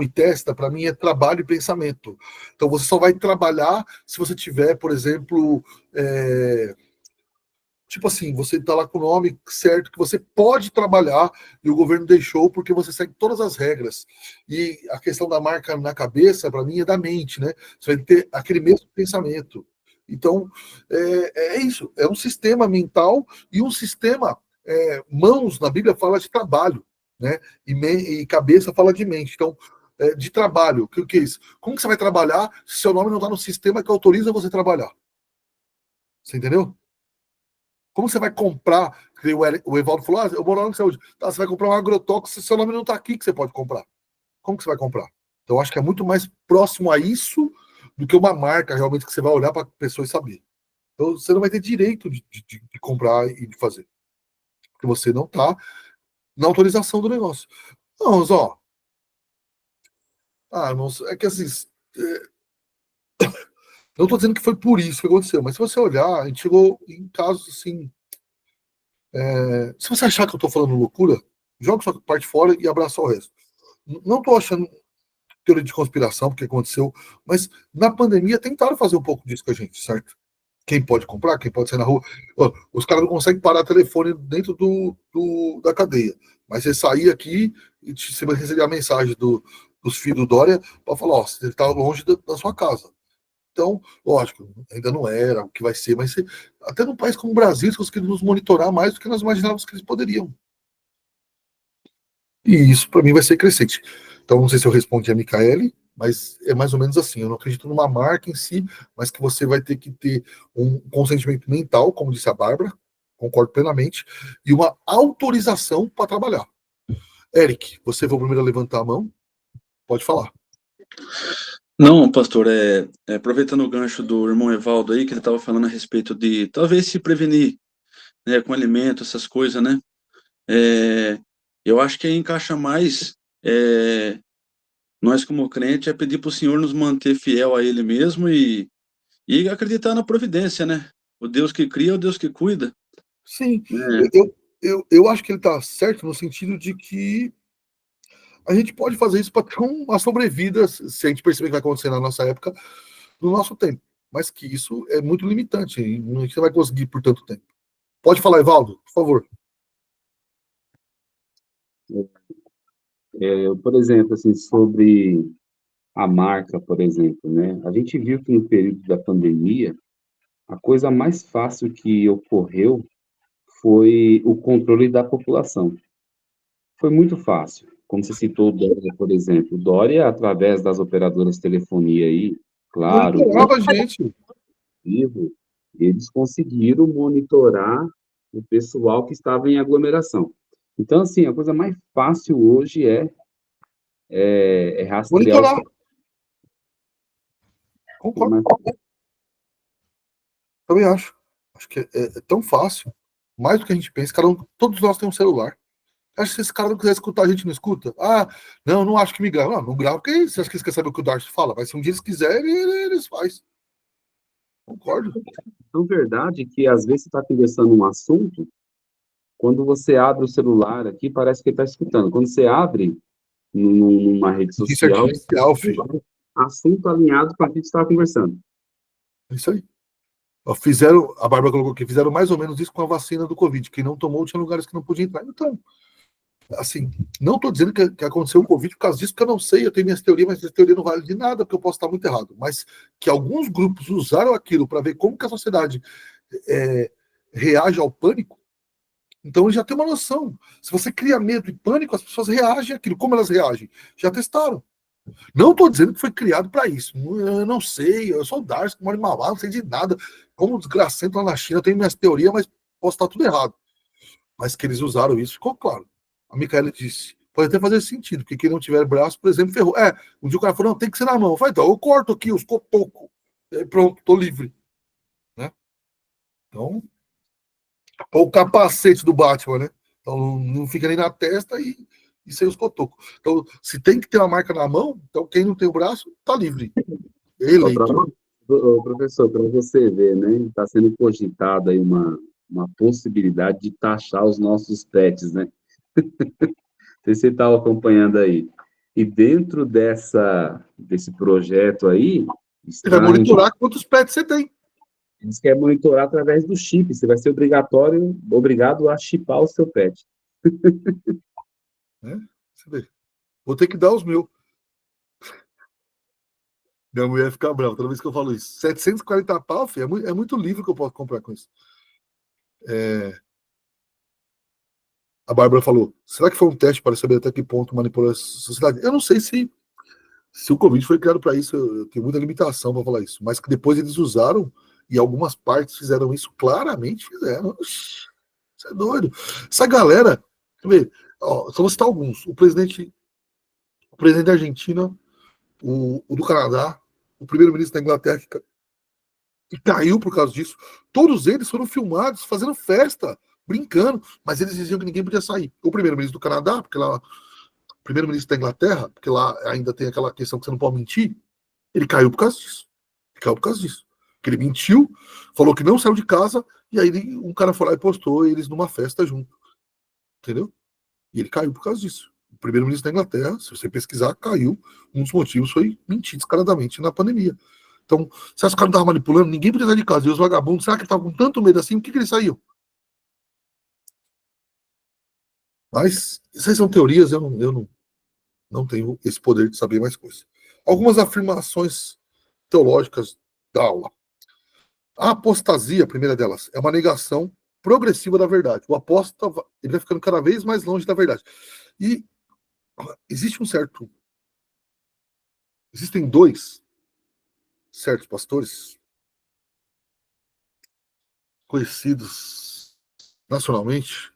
e testa, para mim é trabalho e pensamento. Então você só vai trabalhar se você tiver, por exemplo, tipo assim, você está lá com o nome certo que você pode trabalhar e o governo deixou porque você segue todas as regras. E a questão da marca na cabeça, para mim, é da mente, né? Você vai ter aquele mesmo pensamento. Então, é isso. É um sistema mental e um sistema. Mãos na Bíblia fala de trabalho, né? E cabeça fala de mente. Então, de trabalho, o que é isso? Como que você vai trabalhar se seu nome não está no sistema que autoriza você trabalhar? Você entendeu? Como você vai comprar? O Evaldo falou: eu moro lá no saúde. Tá, você vai comprar um agrotóxico se seu nome não está aqui que você pode comprar. Como que você vai comprar? Então, eu acho que é muito mais próximo a isso do que uma marca realmente que você vai olhar para a pessoa e saber. Então, você não vai ter direito de comprar e de fazer. Porque você não está na autorização do negócio. Não, mas, ó. Não, é que assim. Não estou dizendo que foi por isso que aconteceu, mas se você olhar, a gente chegou em casos assim. Se você achar que eu estou falando loucura, joga sua parte fora e abraça o resto. Não estou achando teoria de conspiração, porque aconteceu, mas na pandemia tentaram fazer um pouco disso com a gente, certo? Quem pode comprar, quem pode sair na rua. Os caras não conseguem parar telefone dentro da cadeia. Mas você sair aqui e você vai receber a mensagem dos filhos do Dória para falar: ó, você está longe da sua casa. Então, lógico, ainda não era o que vai ser, mas até num país como o Brasil, eles conseguiram nos monitorar mais do que nós imaginávamos que eles poderiam. E isso, para mim, vai ser crescente. Então, não sei se eu respondi a Micaele, mas é mais ou menos assim. Eu não acredito numa marca em si, mas que você vai ter que ter um consentimento mental, como disse a Bárbara, concordo plenamente, e uma autorização para trabalhar. Eric, você foi o primeiro a levantar a mão? Pode falar. Não, pastor, aproveitando o gancho do irmão Evaldo aí, que ele estava falando a respeito de talvez se prevenir, né, com alimento, essas coisas, né? Eu acho que aí encaixa mais nós como crente pedir para o Senhor nos manter fiel a Ele mesmo e acreditar na providência, né? O Deus que cria é o Deus que cuida. Sim, Né? eu acho que ele está certo no sentido de que a gente pode fazer isso para ter uma sobrevida, se a gente perceber que vai acontecer na nossa época, no nosso tempo. Mas que isso é muito limitante, e não você vai conseguir por tanto tempo. Pode falar, Evaldo, por favor. Por exemplo, assim, sobre a marca, por exemplo, né? A gente viu que no período da pandemia, a coisa mais fácil que ocorreu foi o controle da população. Foi muito fácil. Como você citou o Dória, por exemplo. O Dória, através das operadoras de telefonia aí, claro, Monitorava a gente. vivo, eles conseguiram monitorar o pessoal que estava em aglomeração. Então, assim, a coisa mais fácil hoje é rastrear os... Monitorar. Concordo. Mas, Também acho. Acho que é tão fácil. Mais do que a gente pensa. Todos nós temos um celular. Acho que se esse cara não quiser escutar, a gente não escuta. Ah, não acho que me grava. Não grava, porque você acha que eles querem saber o que o Darcy fala. Mas se um dia eles quiserem, eles fazem. Concordo. então, verdade que às vezes você está conversando um assunto, quando você abre o celular aqui, parece que ele está escutando. Quando você abre numa rede Isso é social, artificial, filho. assunto alinhado com a que a gente estava conversando. É isso aí. A Bárbara colocou aqui, fizeram mais ou menos isso com a vacina do Covid. Quem não tomou tinha lugares que não podia entrar. Então, assim, não estou dizendo que aconteceu o Covid por causa disso, porque eu não sei, eu tenho minhas teorias, mas essa teoria não vale de nada, porque eu posso estar muito errado. Mas que alguns grupos usaram aquilo para ver como que a sociedade reage ao pânico, então ele já tem uma noção. Se você cria medo e pânico, as pessoas reagem àquilo. Como elas reagem? Já testaram. Não estou dizendo que foi criado para isso. Eu não sei, eu sou o Darcy, que mora em Mauá, não sei de nada. Como desgracento lá na China, eu tenho minhas teorias, mas posso estar tudo errado. Mas que eles usaram isso, ficou claro. A Micaela disse, pode até fazer sentido, porque quem não tiver braço, por exemplo, ferrou. Um dia o cara falou, não, tem que ser na mão. Eu falei, então, eu corto aqui os cotocos. Pronto, tô livre. Né? Então, o capacete do Batman, né? Então não fica nem na testa e sem os cotocos. Então, se tem que ter uma marca na mão, então quem não tem o braço, tá livre. É eleito. Professor, para você ver, né? Está sendo cogitada aí uma possibilidade de taxar os nossos pets, né? Não sei se você estava acompanhando aí. E dentro desse projeto aí, Você vai está monitorar quantos pets você tem. diz que é monitorar através do chip. Você vai ser obrigado a chipar o seu pet. Né? Você vê. Vou ter que dar os meus. Minha mulher fica brava toda vez que eu falo isso. 740 pau, filho, é muito livro que eu posso comprar com isso. A Bárbara falou: será que foi um teste para saber até que ponto manipulou a sociedade? Eu não sei se o Covid foi criado para isso, eu tenho muita limitação para falar isso, mas que depois eles usaram e algumas partes fizeram isso, claramente fizeram. Oxi, isso é doido. Essa galera, deixa eu ver, ó, só vou citar alguns: o presidente da Argentina, o do Canadá, o primeiro-ministro da Inglaterra, que caiu por causa disso. Todos eles foram filmados fazendo festa, brincando, mas eles diziam que ninguém podia sair. O primeiro-ministro do Canadá, porque lá, o primeiro-ministro da Inglaterra, porque lá ainda tem aquela questão que você não pode mentir, ele caiu por causa disso. Ele caiu por causa disso. Porque ele mentiu, falou que não saiu de casa, e aí um cara foi lá e postou eles numa festa junto. Entendeu? E ele caiu por causa disso. O primeiro-ministro da Inglaterra, se você pesquisar, caiu. Um dos motivos foi mentir descaradamente na pandemia. Então, se os caras não estavam manipulando, ninguém podia sair de casa. E os vagabundos, será que estavam com tanto medo assim? Por que eles saíam? Mas, essas são teorias, eu não tenho esse poder de saber mais coisas. Algumas afirmações teológicas da aula. A apostasia, a primeira delas, é uma negação progressiva da verdade. O apóstata ele vai ficando cada vez mais longe da verdade. E existe um certo. Existem dois certos pastores conhecidos nacionalmente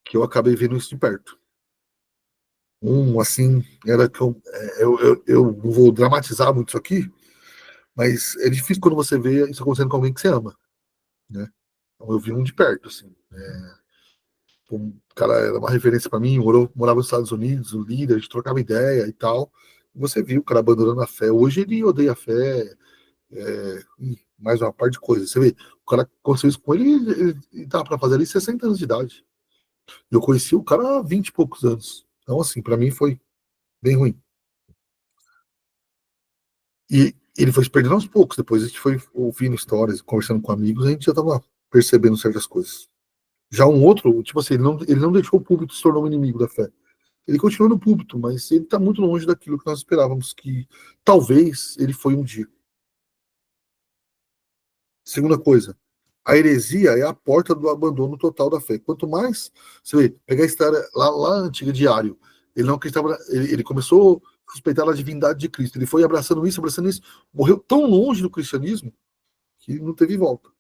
que eu acabei vendo isso de perto. Assim, era que eu não vou dramatizar muito isso aqui, mas é difícil quando você vê isso acontecendo com alguém que você ama, né? Então eu vi um de perto, assim. Um cara era uma referência para mim, morava nos Estados Unidos, o líder, a gente trocava ideia e tal. Você viu o cara abandonando a fé. Hoje ele odeia a fé, mais uma parte de coisa. Você vê, o cara aconteceu isso com ele, ele tava para fazer ali 60 anos de idade. Eu conheci o cara há 20 e poucos anos. Então, assim, para mim foi bem ruim. E ele foi se perdendo aos poucos. Depois a gente foi ouvindo histórias, conversando com amigos, a gente já tava percebendo certas coisas. Já um outro, tipo assim, ele não deixou o púlpito se tornar um inimigo da fé. Ele continua no púlpito, mas ele está muito longe daquilo que nós esperávamos que talvez ele foi um dia. Segunda coisa, a heresia é a porta do abandono total da fé. Quanto mais você vê, pegar a história lá antiga diário, ele não acreditava, ele começou a suspeitar da divindade de Cristo. Ele foi abraçando isso, morreu tão longe do cristianismo que não teve volta.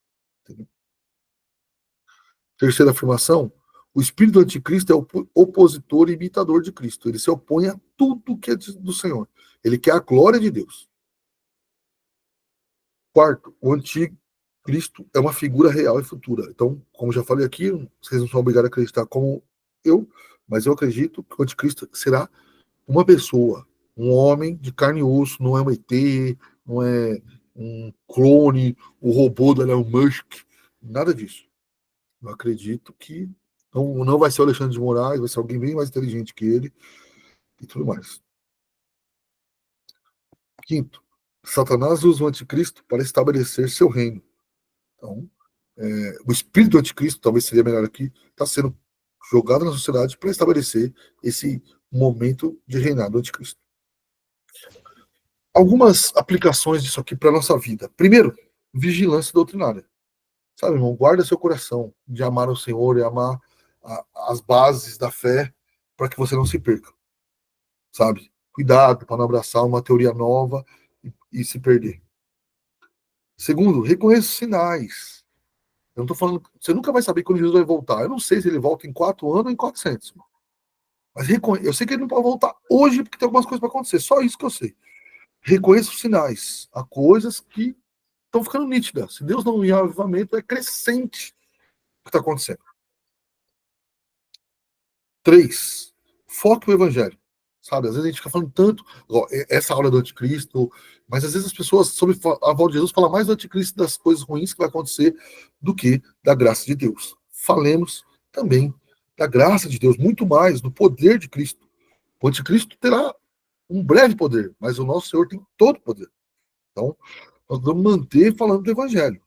Entendeu? Terceira afirmação, O espírito do anticristo é o opositor e imitador de Cristo. Ele se opõe a tudo que é do Senhor. Ele quer a glória de Deus. Quarto, o anticristo é uma figura real e futura. Então, como já falei aqui, vocês não são obrigados a acreditar como eu, mas eu acredito que o anticristo será uma pessoa, um homem de carne e osso, não é um ET, não é um clone, o robô do Elon Musk, nada disso. Eu acredito que não vai ser o Alexandre de Moraes, vai ser alguém bem mais inteligente que ele e tudo mais. Quinto, Satanás usa o anticristo para estabelecer seu reino. Então, o espírito do anticristo, talvez seria melhor aqui, está sendo jogado na sociedade para estabelecer esse momento de reinado do anticristo. Algumas aplicações disso aqui para a nossa vida. Primeiro, vigilância doutrinária. Sabe, irmão, guarda seu coração de amar o Senhor e amar as bases da fé para que você não se perca. Sabe? Cuidado para não abraçar uma teoria nova e se perder. Segundo, reconheça os sinais. Eu não tô falando, você nunca vai saber quando Jesus vai voltar. Eu não sei se ele volta em 4 anos ou em 400. Mas eu sei que ele não pode voltar hoje porque tem algumas coisas para acontecer. Só isso que eu sei. Reconheça os sinais. Há coisas que estão ficando nítidas. Se Deus não enviar avivamento, é crescente o que está acontecendo. 3. Foque o evangelho. Sabe, às vezes a gente fica falando tanto, essa aula do anticristo, mas às vezes as pessoas, sobre a volta de Jesus, falam mais do anticristo, das coisas ruins que vai acontecer, do que da graça de Deus. Falemos também da graça de Deus, muito mais do poder de Cristo. O anticristo terá um breve poder, mas o nosso Senhor tem todo o poder. Então, nós vamos manter falando do evangelho.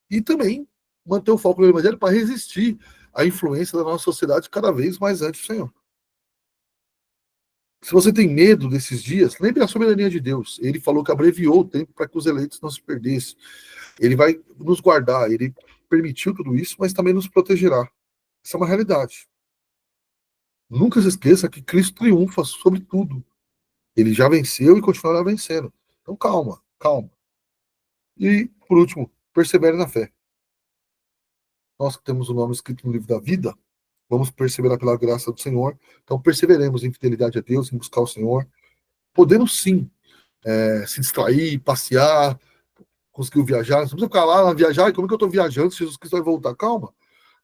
E também manter o foco no evangelho para resistir à influência da nossa sociedade cada vez mais antes do Senhor. Se você tem medo desses dias, lembre a soberania de Deus. Ele falou que abreviou o tempo para que os eleitos não se perdessem. Ele vai nos guardar, ele permitiu tudo isso, mas também nos protegerá. Isso é uma realidade. Nunca se esqueça que Cristo triunfa sobre tudo. Ele já venceu e continuará vencendo. Então calma, calma. E, por último, persevere na fé. Nós que temos o nome escrito no livro da vida, vamos perseverar pela graça do Senhor. Então perseveremos em fidelidade a Deus, em buscar o Senhor. Podemos sim se distrair, passear, conseguiu viajar. Não precisa ficar lá viajar. E como é que eu estou viajando se Jesus Cristo vai voltar? Calma.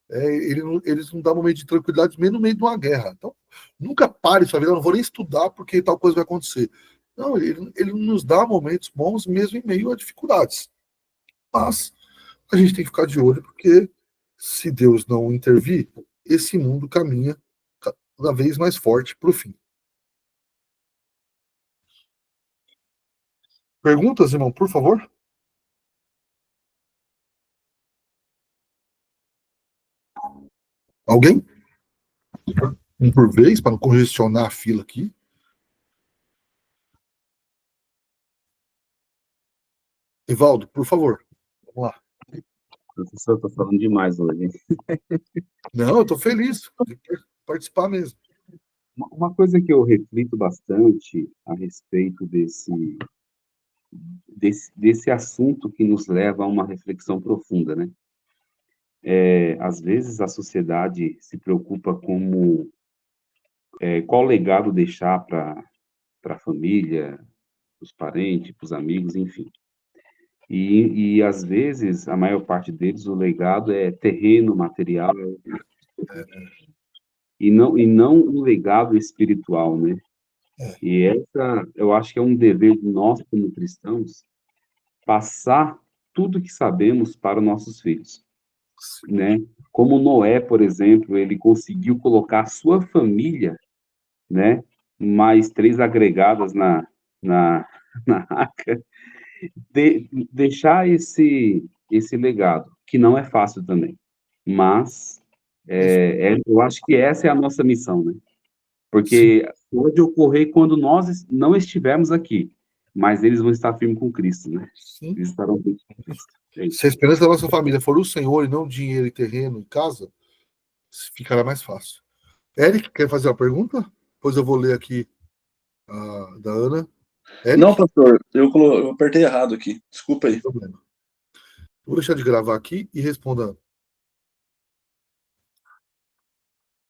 Eles não dão um momento de tranquilidade mesmo no meio de uma guerra. Então, nunca pare sua vida. Eu não vou nem estudar porque tal coisa vai acontecer. Não, ele nos dá momentos bons mesmo em meio a dificuldades. Mas a gente tem que ficar de olho porque se Deus não intervir, esse mundo caminha cada vez mais forte para o fim. Perguntas, irmão, por favor? Alguém? Um por vez, para não congestionar a fila aqui. Evaldo, por favor. Vamos lá. Professor, estou falando demais hoje. Não, eu estou feliz de participar mesmo. Uma coisa que eu reflito bastante a respeito desse assunto que nos leva a uma reflexão profunda, né? Às vezes a sociedade se preocupa com qual legado deixar para a família, para os parentes, para os amigos, enfim. E às vezes, a maior parte deles, o legado é terreno, material, e não um legado espiritual, né? E eu acho que é um dever de nós, como cristãos, passar tudo que sabemos para os nossos filhos, né? Como Noé, por exemplo, ele conseguiu colocar a sua família, né? Mais 3 agregadas na arca, deixar esse legado, que não é fácil também, mas eu acho que essa é a nossa missão, né? Porque pode ocorrer quando nós não estivermos aqui, mas eles vão estar firmes com Cristo, né? Sim. Eles estarão firmes com Cristo. Se a esperança da nossa família for o Senhor e não dinheiro e terreno em casa, ficará mais fácil. Eric, quer fazer uma pergunta? Depois eu vou ler aqui a da Ana. Eric? Não, pastor, eu apertei errado aqui. Desculpa aí. Não tem problema. Vou deixar de gravar aqui e responda